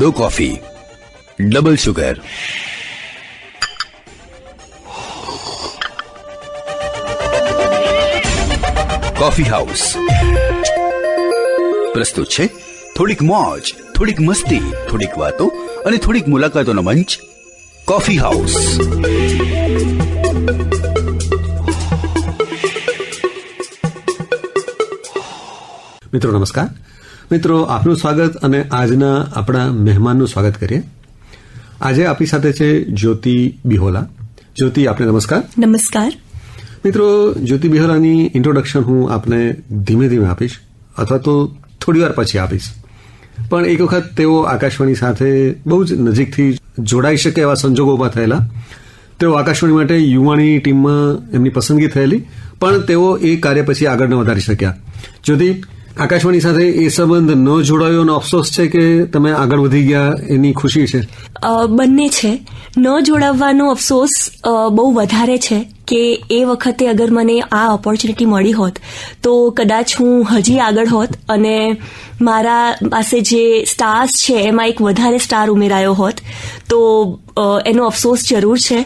Hello coffee, double sugar. Coffee house પ્રસ્તુત છે થોડીક મોજ, થોડીક મસ્તી, થોડીક વાતો અને થોડીક મુલાકાતોનો મંચ. Coffee house. મિત્રો નમસ્કાર. મિત્રો આપનું સ્વાગત અને આજના આપણા મહેમાનનું સ્વાગત કરીએ. આજે આપણી સાથે છે જ્યોતિ બિહોલા. જ્યોતિ, આપને નમસ્કાર. નમસ્કાર. મિત્રો, જ્યોતિ બિહોલાની ઇન્ટ્રોડક્શન હું આપને ધીમે ધીમે આપીશ અથવા તો થોડી વાર પછી આપીશ. પણ એક વખત તેઓ આકાશવાણી સાથે બહુ જ નજીકથી જોડાઈ શકે એવા સંજોગો ઊભા થયેલા. તેઓ આકાશવાણી માટે યુવાણી ટીમમાં એમની પસંદગી થયેલી, પણ તેઓ એ કાર્ય પછી આગળ ન વધારી શક્યા. જ્યોતિ, આકાશવાણી સાથે એ સંબંધ ન જોડાયો એનો અફસોસ છે કે તમે આગળ વધી ગયા એની ખુશી છે? બંને છે. ન જોડાવવાનો અફસોસ બહુ વધારે છે કે એ વખતે અગર મને આ ઓપોર્ચ્યુનિટી મળી હોત તો કદાચ હું હજી આગળ હોત અને મારા પાસે જે સ્ટાર્સ છે એમાં એક વધારે સ્ટાર ઉમેરાયો હોત. તો એનો અફસોસ જરૂર છે.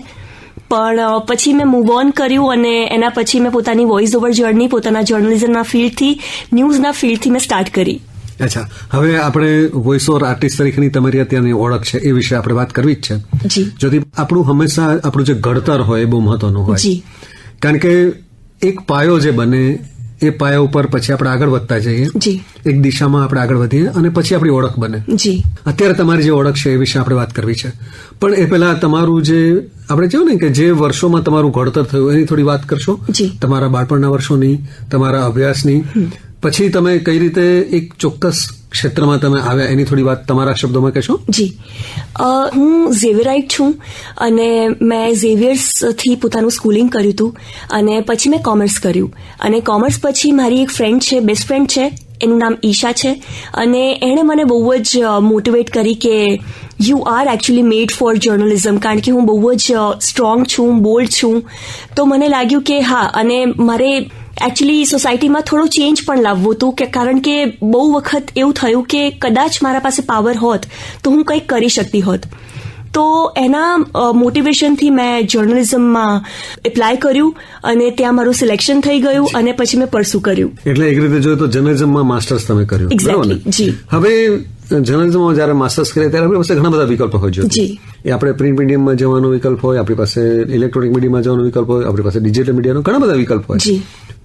પણ પછી મેં મૂવ ઓન કર્યું અને એના પછી મેં પોતાની વોઇસ ઓવર જર્ની પોતાના જર્નલિઝમના ફિલ્ડથી, ન્યૂઝના ફિલ્ડથી મેં સ્ટાર્ટ કરી. અચ્છા, હવે આપણે વોઇસ ઓવર આર્ટિસ્ટ તરીકેની તમારી અત્યારની ઓળખ છે એ વિશે આપણે વાત કરવી જ છે. જી. જ્યોતિ, આપણું હંમેશા આપણું જે ઘડતર હોય એ બહુ મહત્વનું હોય. જી. કારણ કે એક પાયો જે બને એ પાયા ઉપર પછી આપણે આગળ વધતા જઈએ. જી. એક દિશામાં આપણે આગળ વધીએ અને પછી આપણી ઓળખ બને. જી. અત્યારે તમારી જે ઓળખ છે એ વિશે આપણે વાત કરવી છે. પણ એ પહેલા તમારું જે આપણે કહ્યું ને કે જે વર્ષોમાં તમારું ઘડતર થયું એની થોડી વાત કરશો? જી. તમારા બાળપણના વર્ષોની, તમારા અભ્યાસની, પછી તમે કઈ રીતે એક ચોક્કસ ક્ષેત્રમાં તમે આવ્યા એની થોડી વાત તમારા શબ્દોમાં કહેશો? જી. હું ઝેવિયરાઇટ છું અને મેં ઝેવિયર્સથી પોતાનું સ્કૂલિંગ કર્યું હતું અને પછી મેં કોમર્સ કર્યું. અને કોમર્સ પછી મારી એક ફ્રેન્ડ છે, બેસ્ટ ફ્રેન્ડ છે, એનું નામ ઈશા છે અને એણે મને બહુ જ મોટિવેટ કરી કે you are actually made four journalism. કારણ કે હું બહુ જ સ્ટ્રોંગ છું, બોલ્ડ છું. તો મને લાગ્યું કે હા, અને મારે એકચ્યુઅલી સોસાયટીમાં થોડો ચેન્જ પણ લાવવું હતું કે કારણ કે બહુ વખત એવું થયું કે કદાચ મારા પાસે પાવર હોત તો હું કંઈક કરી શકતી હોત. તો એના મોટિવેશનથી મેં જર્નલિઝમમાં એપ્લાય કર્યું અને ત્યાં મારું સિલેક્શન થઈ ગયું અને પછી મેં પરસ્યુ કર્યું. એટલે એક રીતે જોઈએ તો જર્નલિઝમમાં માસ્ટર્સ તમે કર્યું. એક્ઝેક્ટલી. જી. હવે જર્નલિઝમમાં જયારે માસ્ટર્સ કરે ત્યારે આપણી પાસે ઘણા બધા વિકલ્પો હોય છે. જી. એ આપણે પ્રિન્ટ મીડિયમમાં જવાનો વિકલ્પ હોય, આપણી પાસે ઇલેક્ટ્રોનિક મીડિયમમાં જવાનો વિકલ્પ હોય, આપણી પાસે ડિજિટલ મીડિયાનો ઘણા બધા વિકલ્પ હોય. જી.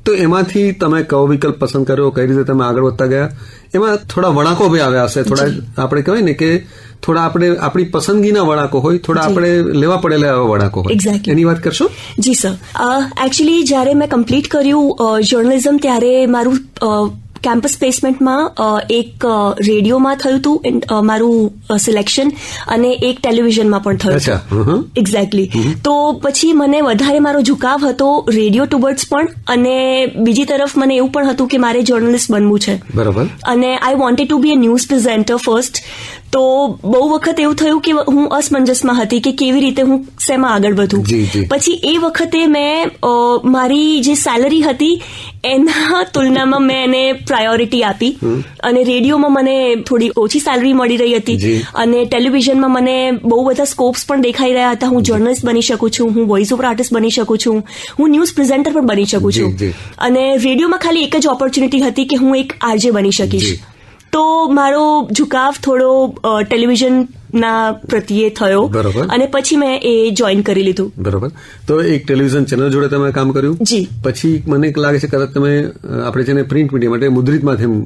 તો એમાંથી તમે કયો વિકલ્પ પસંદ કર્યો, કઈ રીતે તમે આગળ વધતા ગયા? એમાં થોડા વળાંકો બી આવ્યા હશે, થોડા આપણે કહેવાય ને કે થોડા આપણે આપણી પસંદગીના વળાંકો હોય, થોડા આપણે લેવા પડેલા એવા વળાંકો હોય. એક્ઝેક્ટલી. એની વાત કરશો? જી સર. એકચ્યુઅલી જ્યારે મેં કમ્પ્લીટ કર્યું જર્નલિઝમ ત્યારે મારું કેમ્પસ પ્લેસમેન્ટમાં એક રેડિયોમાં થયું હતું મારું સિલેક્શન અને એક ટેલિવિઝનમાં પણ થયું હતું. એક્ઝેક્ટલી. તો પછી મને વધારે મારો ઝુકાવ હતો રેડિયો ટુવર્ડ્સ પણ, અને બીજી તરફ મને એવું પણ હતું કે મારે જર્નલિસ્ટ બનવું છે. બરાબર. અને I wanted to be a news presenter first. તો બહુ વખત એવું થયું કે હું અસમંજસમાં હતી કે કેવી રીતે હું શેમાં આગળ વધું. પછી એ વખતે મેં મારી જે સેલરી હતી એના તુલનામાં મેં એને પ્રાયોરિટી આપી અને રેડિયોમાં મને થોડી ઓછી સેલરી મળી રહી હતી અને ટેલિવિઝનમાં મને બહુ બધા સ્કોપ્સ પણ દેખાઈ રહ્યા હતા. હું જર્નલિસ્ટ બની શકું છું, હું વોઇસ ઓવર આર્ટિસ્ટ બની શકું છું, હું ન્યૂઝ પ્રેઝેન્ટર પણ બની શકું છું. અને રેડિયોમાં ખાલી એક જ ઓપોર્ચ્યુનિટી હતી કે હું એક આરજે બની શકીશ. તો મારો ઝુકાવ થોડો ટેલિવિઝનના પ્રત્યે થયો અને પછી મેં એ જોઈન કરી લીધું. બરોબર. તો એક ટેલિવિઝન ચેનલ જોડે તમે કામ કર્યું. જી. પછી મને લાગે છે કદાચ તમે આપણે જેને પ્રિન્ટ મીડિયા માટે મુદ્રિત માધ્યમ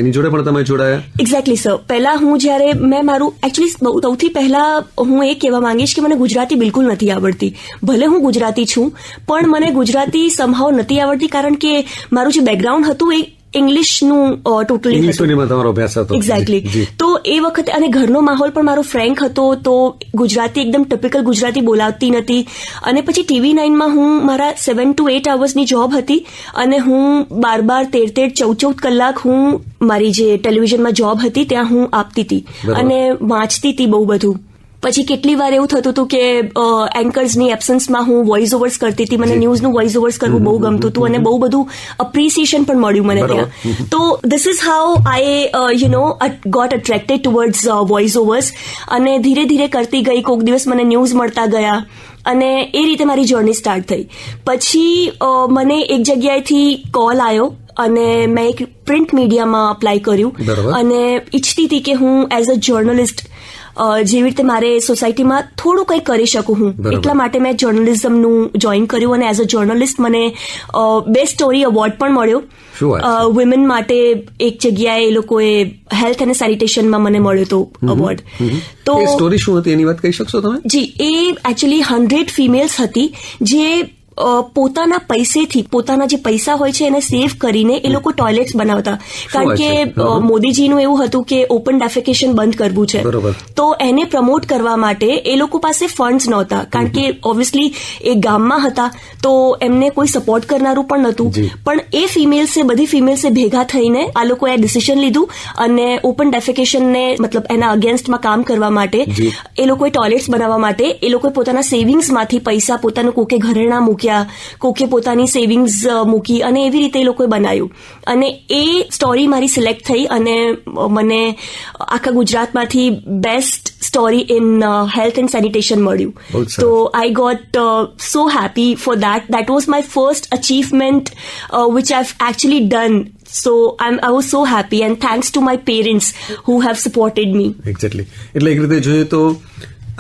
એની જોડે પણ તમે જોડાયા. Exactly sir. પહેલા હું જ્યારે મેં મારું એકચ્યુઅલી સૌથી પહેલા હું એ કહેવા માંગીશ કે મને ગુજરાતી બિલકુલ નથી આવડતી. ભલે હું ગુજરાતી છું પણ મને ગુજરાતી સમહાવ નથી આવડતી કારણ કે મારું જે બેકગ્રાઉન્ડ હતું એ ઇંગ્લિશનું ટોટલી તમારો અભ્યાસ હતો. એક્ઝેક્ટલી. તો એ વખતે અને ઘરનો માહોલ પણ મારો ફ્રેન્ક હતો તો ગુજરાતી એકદમ ટિપિકલ ગુજરાતી બોલાવતી નથી. અને પછી TV9માં હું મારા 7 to 8 અવર્સની જોબ હતી અને હું 12 13 14 કલાક હું મારી જે ટેલિવિઝનમાં જોબ હતી ત્યાં હું આપતી હતી અને વાંચતી હતી બહુ બધું. પછી કેટલી વાર એવું થતું હતું કે એન્કર્સની એબ્સન્સમાં હું વોઇસ ઓવર્સ કરતી હતી. મને ન્યૂઝનું વોઇસ ઓવર્સ કરવું બહુ ગમતું હતું અને બહુ બધું અપ્રિસિએશન પણ મળ્યું મને ત્યાં. તો this is how I got attracted towards voice overs અને ધીરે ધીરે કરતી ગઈ. કોઈક દિવસ મને ન્યૂઝ મળતા ગયા અને એ રીતે મારી જર્ની સ્ટાર્ટ થઈ. પછી મને એક જગ્યાએથી કોલ આવ્યો અને મેં એક પ્રિન્ટ મીડિયામાં અપ્લાય કર્યું અને ઈચ્છતી હતી કે હું એઝ અ જર્નલિસ્ટ જેવી રીતે મારે સોસાયટીમાં થોડું કંઈ કરી શકું હું, એટલા માટે મેં જર્નલિઝમનું જોઈન કર્યું અને એઝ અ જર્નલિસ્ટ મને બેસ્ટ સ્ટોરી એવોર્ડ પણ મળ્યો. વિમેન માટે એક જગ્યાએ એ લોકોએ હેલ્થ અને સેનિટેશનમાં મને મળ્યો હતો એવોર્ડ. તો સ્ટોરી શું હતી એની વાત કહી શકશો તમે? જી, એ એકચ્યુઅલી 100 ફિમેલ્સ હતી જે પોતાના પૈસેથી, પોતાના જે પૈસા હોય છે એને સેવ કરીને એ લોકો ટોયલેટ્સ બનાવતા. કારણ કે મોદીજીનું એવું હતું કે ઓપન ડેફેકેશન બંધ કરવું છે, તો એને પ્રમોટ કરવા માટે એ લોકો પાસે ફંડ્સ નહોતા. કારણ કે ઓબ્વિયસલી એ ગામમાં હતા તો એમને કોઈ સપોર્ટ કરનારું પણ નહોતું. પણ એ ફિમેલ્સે, બધી ફિમેલ્સે ભેગા થઈને આ લોકોએ ડિસિઝન લીધું અને ઓપન ડેફેકેશનને મતલબ એના અગેન્સ્ટમાં કામ કરવા માટે, એ લોકોએ ટોયલેટ્સ બનાવવા માટે એ લોકોએ પોતાના સેવિંગ્સમાંથી પૈસા, પોતાનું કોકે ઘરેણાં મૂક્યા, કોકે પોતાની સેવિંગ્સ મૂકી અને એવી રીતે એ લોકોએ બનાવ્યું. અને એ સ્ટોરી મારી સિલેક્ટ થઈ અને મને આખા ગુજરાતમાંથી best story in health and sanitation મળ્યું. તો I got so happy for that. That was my first achievement which I have actually done. So I was so happy and thanks to my parents who have supported me. Exactly. એટલે એક રીતે જોઈએ તો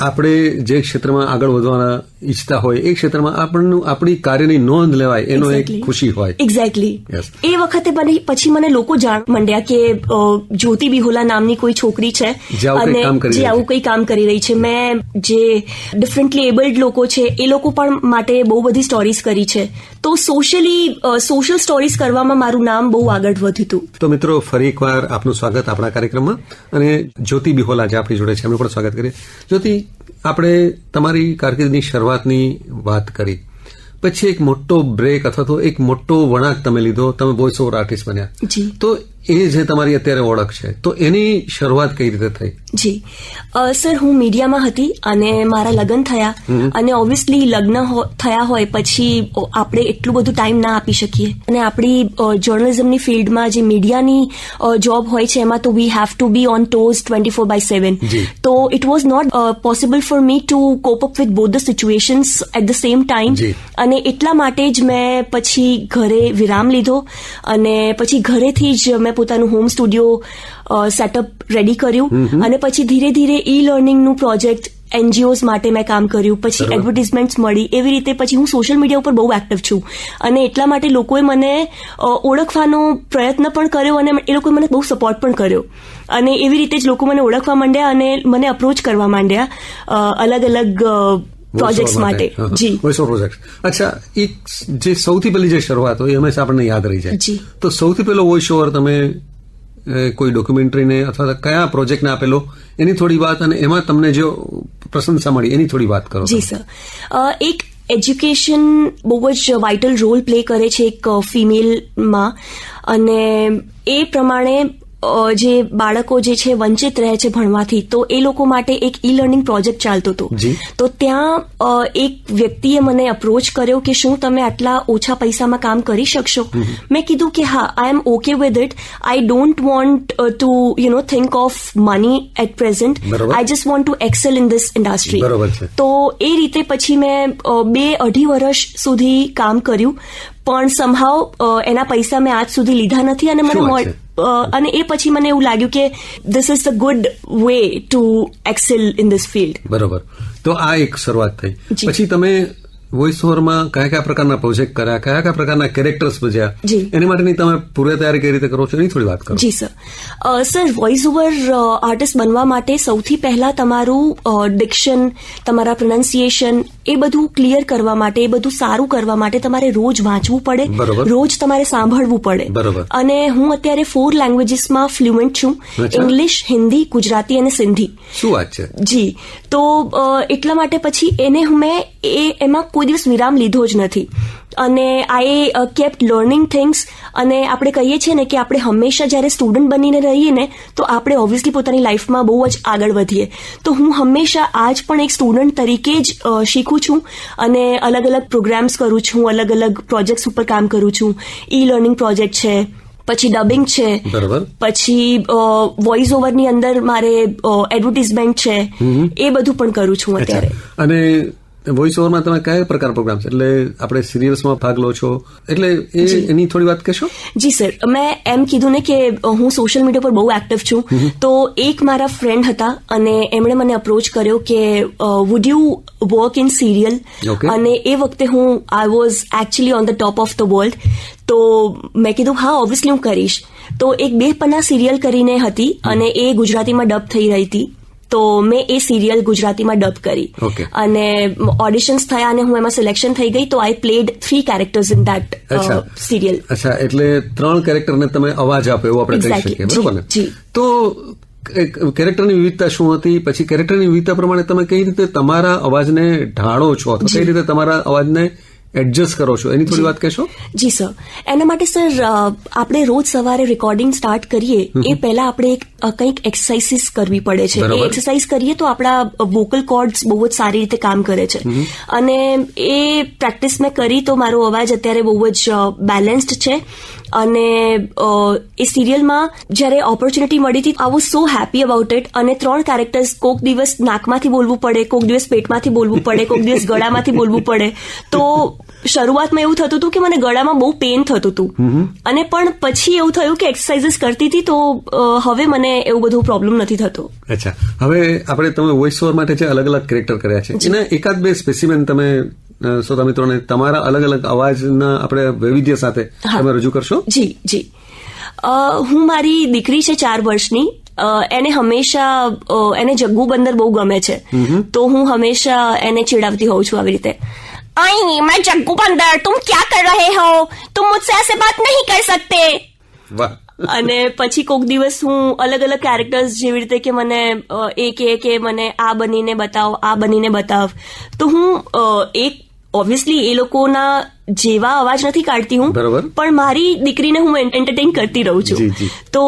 આપણે જે ક્ષેત્રમાં આગળ વધવાના ઈચ્છતા હોય એ ક્ષેત્રમાં આપણી કાર્યની નોંધ લેવાય એનો એક ખુશી હોય. એક્ઝેક્ટલી. એ વખતે પછી મને લોકો જાણ માંડ્યા કે જ્યોતિ બિહોલા નામની કોઈ છોકરી છે અને જે આવું કંઈ કામ કરી રહી છે. મેં જે ડિફરન્ટલી એબલ્ડ લોકો છે એ લોકો પણ માટે બહુ બધી સ્ટોરીઝ કરી છે. તો સોશિયલ સ્ટોરીઝ કરવામાં મારું નામ બહુ આગળ વધ્યું હતું. તો મિત્રો, ફરી એકવાર આપનું સ્વાગત આપણા કાર્યક્રમમાં. અને જ્યોતિ બિહોલા જે આપણી જોડે છે એમનું પણ સ્વાગત કરીએ. જ્યોતિ, આપણે તમારી કારકિર્દીની શરૂઆતની વાત કરી, પછી એક મોટો બ્રેક અથવા તો એક મોટો વળાંક તમે લીધો, તમે વોઇસ ઓવર આર્ટિસ્ટ બન્યા. તો એ જે તમારી અત્યારે ઓળખ છે, તો એની શરૂઆત કઈ રીતે થઈ? જી સર, હું મીડિયામાં હતી અને મારા લગ્ન થયા અને ઓબ્વિયસલી લગ્ન થયા હોય પછી આપણે એટલું બધું ટાઈમ ના આપી શકીએ અને આપણી જર્નલિઝમની ફિલ્ડમાં જે મીડિયાની જોબ હોય છે એમાં તો we have to be on toes 24/7. તો it was not possible for me to cope up with both the situations at the same time. અને એટલા માટે જ મેં પછી ઘરે વિરામ લીધો અને પછી ઘરેથી જ મેં પોતાનું હોમ સ્ટુડિયો સેટઅપ રેડી કર્યું અને પછી ધીરે ધીરે ઈ લર્નિંગનું પ્રોજેક્ટ એનજીઓઝ માટે મેં કામ કર્યું. પછી એડવર્ટિઝમેન્ટ્સ મળી. એવી રીતે પછી હું સોશિયલ મીડિયા ઉપર બહુ એક્ટિવ છું અને એટલા માટે લોકોએ મને ઓળખવાનો પ્રયત્ન પણ કર્યો અને એ લોકોએ મને બહુ સપોર્ટ પણ કર્યો. અને એવી રીતે જ લોકો મને ઓળખવા માંડ્યા અને મને અપ્રોચ કરવા માંડ્યા અલગ અલગ પ્રોજેક્ટ્સ માટે. જી, વોઇસ ઓવર પ્રોજેક્ટ. અચ્છા, એક જે સૌથી પહેલી જે શરૂઆત હોય એ હંમેશા આપણને યાદ રહી જાય. તો સૌથી પહેલો વોઇસ ઓવર તમે કોઈ ડોક્યુમેન્ટરીને અથવા કયા પ્રોજેક્ટને આપેલો એની થોડી વાત, અને એમાં તમને જે પ્રશંસા મળી એની થોડી વાત કરો. જી સર, એક એજ્યુકેશન બહુ જ વાઇટલ રોલ પ્લે કરે છે એક ફિમેલમાં અને એ પ્રમાણે જે બાળકો જે છે વંચિત રહે છે ભણવાથી, તો એ લોકો માટે એક ઈ લર્નિંગ પ્રોજેક્ટ ચાલતો હતો. તો ત્યાં એક વ્યક્તિએ મને અપ્રોચ કર્યો કે શું તમે આટલા ઓછા પૈસામાં કામ કરી શકશો? મેં કીધું કે હા, I am okay with it. I don't want to think of money at present. I just want to excel in this industry. તો એ રીતે પછી મેં 2-2.5 વર્ષ સુધી કામ કર્યું, પણ સમહાવ એના પૈસા મેં આજ સુધી લીધા નથી અને મને અને એ પછી મને એવું લાગ્યું કે this is the good way to excel in this field. બરોબર. તો આ એક શરૂઆત થઈ. પછી તમે વોઇસ ઓવરમાં કયા કયા પ્રકારના પ્રોજેક્ટ કર્યા, કયા કયા પ્રકારના કેરેક્ટર્સ ભજ્યા, એની માટેની તમે પૂર્વ તૈયારી કઈ રીતે કરો છો એની થોડી વાત કરો. Ji sir. Sir, voice over artist બનવા માટે સૌથી પહેલા તમારું ડિક્શન, તમારા પ્રોનાઉન્સિએશન એ બધું ક્લિયર કરવા માટે, એ બધું સારું કરવા માટે તમારે રોજ વાંચવું પડે, રોજ તમારે સાંભળવું પડે. અને હું અત્યારે 4 લેંગ્વેજીસમાં ફ્લુઅન્ટ છું: ઇંગ્લિશ, હિન્દી, ગુજરાતી અને સિંધી. શું વાત છે? જી. તો એટલા માટે પછી એને મેં એમાં કોઈ દિવસ વિરામ લીધો જ નથી અને આઈ કેપ્ટ લર્નિંગ થિંગ્સ. અને આપણે કહીએ છીએ ને કે આપણે હંમેશા જ્યારે સ્ટુડન્ટ બનીને રહીએ ને તો આપણે ઓબ્વિયસલી પોતાની લાઈફમાં બહુ જ આગળ વધીએ. તો હું હંમેશા આજ પણ એક સ્ટુડન્ટ તરીકે જ શીખું છું અને અલગ અલગ પ્રોગ્રામ્સ કરું છું, અલગ અલગ પ્રોજેક્ટ્સ ઉપર કામ કરું છું. ઈ લર્નિંગ પ્રોજેક્ટ છે, પછી ડબિંગ છે, પછી વોઇસ ઓવરની અંદર મારે એડવર્ટાઇઝમેન્ટ છે, એ બધું પણ કરું છું અત્યારે. અને વોઇસ ઓવરમાં તમે કયા પ્રકાર પ્રોગ્રામ એટલે આપણે સિરિયલ્સમાં ભાગ લો છો એટલે એની થોડી વાત કહેશો? જી સર, મેં એમ કીધું ને કે હું સોશિયલ મીડિયા પર બહુ એક્ટિવ છું. તો એક મારા ફ્રેન્ડ હતા અને એમણે મને અપ્રોચ કર્યો કે would you work in serial? અને એ વખતે I was actually on the top of the world. તો મેં કીધું હા ઓબ્વિયસલી હું કરીશ. તો એક 2 પન્ના સિરિયલ કરીને હતી અને એ ગુજરાતીમાં ડબ થઈ રહી હતી. તો મેં એ સિરિયલ ગુજરાતીમાં ડબ કરી અને ઓડિશન્સ થયા અને હું એમાં સિલેક્શન થઈ ગઈ. તો આઈ played 3 characters in that serial. અચ્છા, એટલે 3 કેરેક્ટરને તમે અવાજ આપો એવું આપણે કહી શકીએ, બરોબર ને? તો કેરેક્ટરની વિવિધતા શું હતી, પછી કેરેક્ટરની વિવિધતા પ્રમાણે તમે કઈ રીતે તમારા અવાજને ઢાળો છો અથવા કઈ રીતે તમારા અવાજને એડજસ્ટ કરો છો, એની થોડી વાત કહેશો? જી સર, એના માટે સર આપણે રોજ સવારે રેકોર્ડિંગ સ્ટાર્ટ કરીએ એ પહેલા આપણે કંઈક એક્સરસાઇઝીસ કરવી પડે છે. એ એક્સરસાઇઝ કરીએ તો આપણા વોકલ કોર્ડ્સ બહુ જ સારી રીતે કામ કરે છે. અને એ પ્રેક્ટિસ મેં કરી તો મારો અવાજ અત્યારે બહુ જ બેલેન્સ્ડ છે. અને એ સિરિયલમાં જ્યારે ઓપોર્ચ્યુનિટી મળી હતી I was so happy about it. અને 3 કેરેક્ટર્સ, કોક દિવસ નાકમાંથી બોલવું પડે, કોક દિવસ પેટમાંથી બોલવું પડે, કોક દિવસ ગળામાંથી બોલવું પડે. તો શરૂઆતમાં એવું થતું હતું કે મને ગળામાં બહુ પેઇન થતું હતું અને પણ પછી એવું થયું કે એક્સરસાઇઝીસ કરતી હતી તો હવે મને એવું બધું પ્રોબ્લેમ નથી થતો. અચ્છા, હવે આપણે તમે વોઇસ ઓવર માટે જે અલગ અલગ કેરેક્ટર કર્યા છે એના એકાદ 2 સ્પેસિમેન તમે શ્રોતા મિત્રોને તમારા અલગ અલગ અવાજના આપણે વૈવિધ્ય સાથે તમે રજૂ કરશો? જી જી, હું મારી દીકરી છે 4 વર્ષની. એને હંમેશા એને જગ્ગુ બંદર બહુ ગમે છે. તો હું હંમેશા એને ચીડાવતી હોઉં છું આવી રીતે, आई मैं जग्गू बंदर, तुम क्या कर रहे हो, तुम मुझसे ऐसे बात नहीं कर सकते. વાહ. અને પછી કોક દિવસ હું અલગ અલગ કેરેક્ટર્સ જેવી રીતે કે મને એ કે મને આ બનીને બતાવ, આ બનીને બતાવ. તો હું એક ઓબ્વિયસલી એ લોકોના જેવા અવાજ નથી કાઢતી હું, પણ મારી દીકરીને હું એન્ટરટેન કરતી રહું છું. તો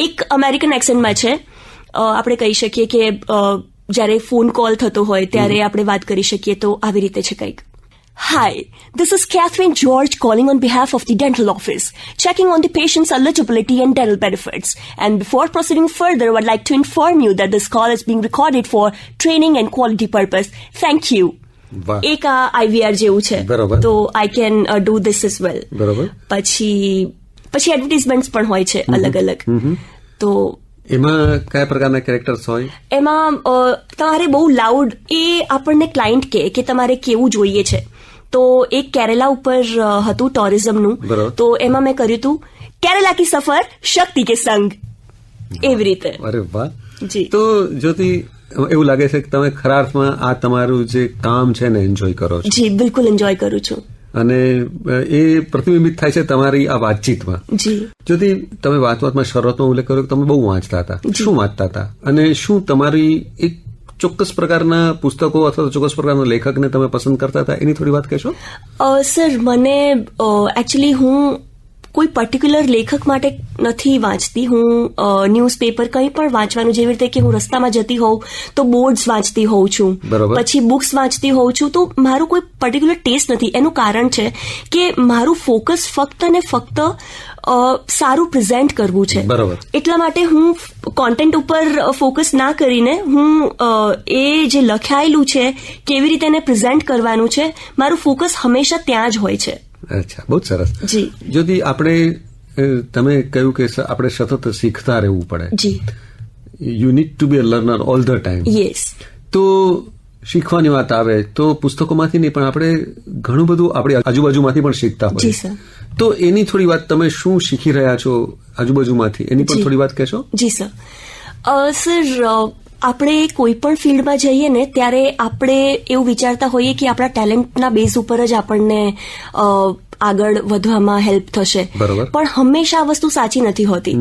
એક અમેરિકન એક્સેન્ટમાં છે. આપણે કહી શકીએ કે જ્યારે ફોન કોલ થતો હોય ત્યારે આપણે વાત કરી શકીએ તો આવી રીતે છે કંઈક. Hi, this is Catherine George calling on behalf of the dental office, checking on the patient's eligibility and dental benefits. And before proceeding further, I would like to inform you that this call is being recorded for training and quality purpose. Thank you. એક IVR જેવું છે, તો I can do this as well. પછી એડવર્ટાઇઝમેન્ટ્સ પણ હોય છે અલગ અલગ. તો એમાં કયા પ્રકારના કેરેક્ટર્સ હોય? એમાં તમારે બહુ લાઉડ, એ આપણને ક્લાયન્ટ કે તમારે કેવું જોઈએ છે. તો એક કેરેલા ઉપર હતું ટોરિઝમનું, તો એમાં મેં કર્યું હતું કેરેલા કી સફર શક્તિ કે સંગ, એવી રીતે. અરે વાહ. જી. તો જ્યોતિ, એવું લાગે છે કે તમે ખરા અર્થમાં આ તમારું જે કામ છે ને એન્જોય કરો છો? જી, બિલકુલ એન્જોય કરું છું. અને એ પ્રતિબિંબિત થાય છે તમારી આ વાતચીતમાં. જી. જ્યોતિ, તમે વાતમાં શરૂઆતમાં ઉલ્લેખ કર્યો કે તમે બહુ વાંચતા હતા. શું વાંચતા હતા અને શું તમારી એક ચોક્કસ પ્રકારના પુસ્તકો અથવા ચોક્કસ પ્રકારના લેખકને તમે પસંદ કરતા હતા, એની થોડી વાત કહેશો? સર, મને એકચ્યુઅલી હું કોઈ પર્ટિક્યુલર લેખક માટે નથી વાંચતી. હું ન્યૂઝપેપર કંઈ પણ વાંચવાનું, જેવી રીતે કે હું રસ્તામાં જતી હોઉં તો બોર્ડ્સ વાંચતી હોઉં છું, પછી બુક્સ વાંચતી હોઉં છું. તો મારું કોઈ પર્ટિક્યુલર ટેસ્ટ નથી. એનું કારણ છે કે મારું ફોકસ ફક્ત ને ફક્ત સારું પ્રેઝન્ટ કરવું છે. એટલા માટે હું કોન્ટેન્ટ ઉપર ફોકસ ના કરીને હું એ જે લખાયેલું છે કેવી રીતે એને પ્રેઝન્ટ કરવાનું છે, મારું ફોકસ હંમેશા ત્યાં જ હોય છે. અચ્છા, બહુ સરસ. જી. જ્યોતિ, તમે કહ્યું કે આપણે સતત શીખતા રહેવું પડે. Ji. You need to be a learner all the time. Yes. તો શીખવાની વાત આવે તો પુસ્તકોમાંથી નહીં, પણ આપણે ઘણું બધું આપણી આજુબાજુમાંથી પણ શીખતા હોય. જી સર. તો એની થોડી વાત, તમે શું શીખી રહ્યા છો આજુબાજુમાંથી, એની પણ થોડી વાત કહેશો? જી સર. સર, આપણે કોઈ પણ ફિલ્ડમાં જઈએ ને ત્યારે આપણે એવું વિચારતા હોઈએ કે આપણા ટેલેન્ટના બેઝ ઉપર જ આપણને આગળ વધવામાં હેલ્પ થશે, પણ હંમેશા આ વસ્તુ સાચી નથી હોતી.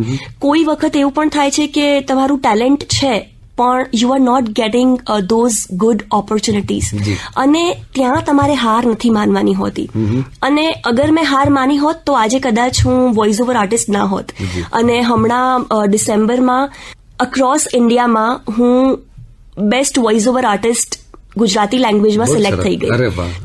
કોઈ વખત એવું પણ થાય છે કે તમારું ટેલેન્ટ છે પણ you are not getting those good opportunities અને ત્યાં તમારે હાર નથી માનવાની હોતી. અને અગર મેં હાર માની હોત તો આજે કદાચ હું વોઇસ ઓવર આર્ટિસ્ટ ના હોત. અને હમણાં ડિસેમ્બરમાં અક્રોસ ઇન્ડિયામાં હું best voice over artist Gujarati લેંગ્વેજમાં સિલેક્ટ થઈ ગઈ.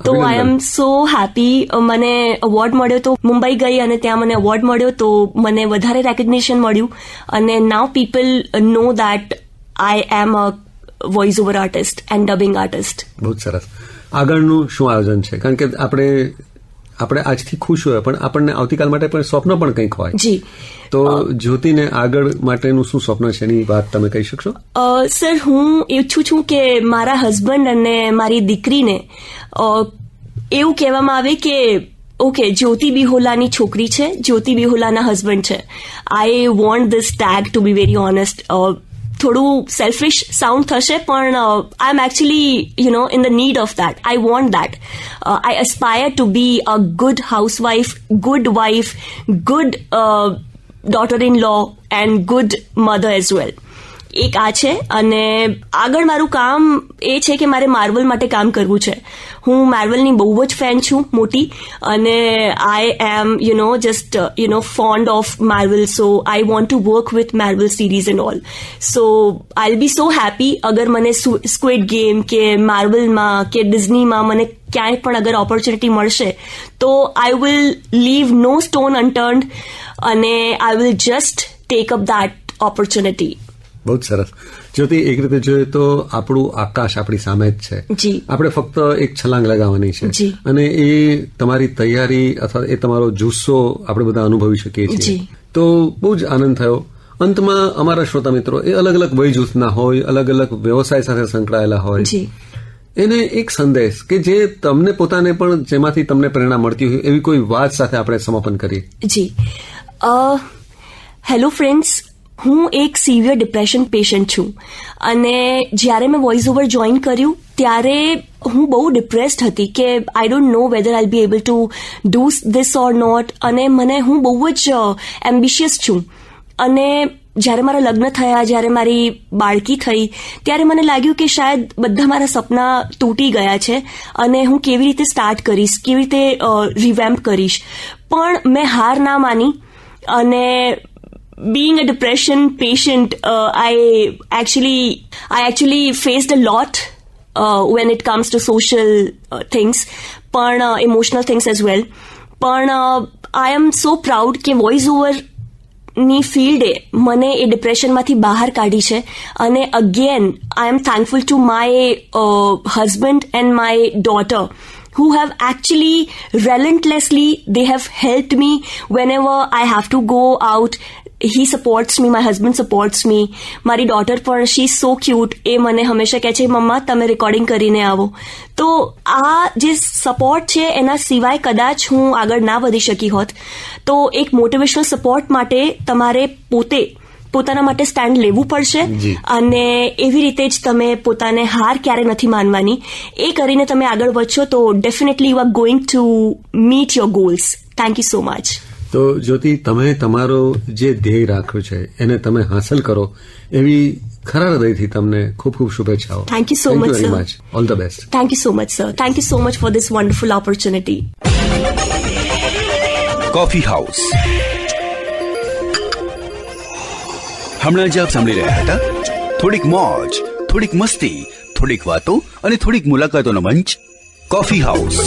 તો આઈ એમ સો હેપી. મને એવોર્ડ મળ્યો તો મુંબઈ ગઈ અને ત્યાં મને એવોર્ડ મળ્યો તો મને વધારે રેકગ્નિશન મળ્યું અને now people know that I am a voice over artist and dubbing artist. બહુ સરસ. આગળનું શું આયોજન છે? કારણ કે આપણે આજથી ખુશ હોય પણ આપણને આવતીકાલ માટે પણ સ્વપ્ન પણ કંઈક હોય. જી. તો જ્યોતિને આગળ માટેનું શું સ્વપ્ન છે એની વાત તમે કહી શકશો? સર, હું ઈચ્છું છું કે મારા હસબન્ડ અને મારી દીકરીને એવું કહેવામાં આવે કે ઓકે, જ્યોતિ બેહોલાની છોકરી છે, જ્યોતિ બેહોલાના હસબન્ડ છે. I want this tag to be very honest. થોડું સેલ્ફિશ સાઉન્ડ થશે પણ I am actually in the need of that. I want that. I aspire to be a good housewife, good wife, good daughter-in-law and good mother as well. એક આ છે. અને આગળ મારું કામ એ છે કે મારે માર્વલ માટે કામ કરવું છે. હું માર્વલની બહુ જ ફેન છું, મોટી. અને I am just fond of Marvel. So I want to work with Marvel series and all. So I be so happy અગર મને સ્ક્વિડ ગેમ કે માર્વલમાં કે ડિઝનીમાં મને ક્યાંય પણ અગર ઓપોર્ચ્યુનિટી મળશે તો I will leave no stone unturned અને I will just take up that opportunity. બહુ જ સરસ. જ્યોતિ, એક રીતે જોઈએ તો આપણું આકાશ આપણી સામે જ છે. જી. આપણે ફક્ત એક છલાંગ લગાવવાની છે. જી. અને એ તમારી તૈયારી અથવા એ તમારો જુસ્સો આપણે બધા અનુભવી શકીએ છીએ. જી. તો બહુ જ આનંદ થયો. અંતમાં અમારા શ્રોતા મિત્રો એ અલગ અલગ વય જૂથના હોય, અલગ અલગ વ્યવસાય સાથે સંકળાયેલા હોય. જી. એને એક સંદેશ કે જે તમને પોતાને પણ જેમાંથી તમને પ્રેરણા મળતી હોય એવી કોઈ વાત સાથે આપણે સમાપન કરીએ. જી. હેલો ફ્રેન્ડ્સ, હું એક સિવિયર ડિપ્રેશન પેશન્ટ છું અને જ્યારે મેં વોઇસ ઓવર જોઈન કર્યું ત્યારે હું બહુ ડિપ્રેસ્ડ હતી કે I don't know whether I be able to do this or not. અને હું બહુ જ એમ્બિશિયસ છું. અને જ્યારે મારા લગ્ન થયા, જ્યારે મારી બાળકી થઈ ત્યારે મને લાગ્યું કે શાયદ બધા મારા સપના તૂટી ગયા છે અને હું કેવી રીતે સ્ટાર્ટ કરીશ, કેવી રીતે રિવેમ્પ કરીશ. પણ મેં હાર ના માની અને being a depression patient, I actually faced a lot when it comes to social things, but emotional things as well. But I am so proud કે વોઇસ ઓવર ની ફિલ્ડે મને એ ડિપ્રેશનમાંથી બહાર કાઢી છે. અને again I M thankful to my husband and my daughter who have actually relentlessly, they have helped me whenever I have to go out. He supports me, my husband supports me. મારી daughter પણ, she is so cute. એ મને હંમેશા કહે છે મમ્મા તમે recording કરીને આવો. તો આ જે સપોર્ટ છે એના સિવાય કદાચ હું આગળ ના વધી શકી હોત. તો એક મોટિવેશનલ સપોર્ટ માટે તમારે પોતાના માટે સ્ટેન્ડ લેવું પડશે અને એવી રીતે જ તમે પોતાને હાર ક્યારે નથી માનવાની. એ કરીને તમે આગળ વધશો તો definitely you are going to meet your goals. Thank you so much. તો જ્યોતિ, તમે તમારો જે ધ્યેય રાખ્યો છે એને તમે હાંસલ કરો એવી ખરા હૃદયથી તમને ખૂબ ખૂબ શુભેચ્છાઓ. Thank you so much sir. All the best. Thank you so much sir. Thank you so much for this wonderful opportunity. Coffee house. હમણાં જ આપ સાંભળી રહ્યા હતા થોડીક મોજ, થોડીક મસ્તી, થોડીક વાતો અને થોડીક મુલાકાતોનો મંચ કોફી હાઉસ.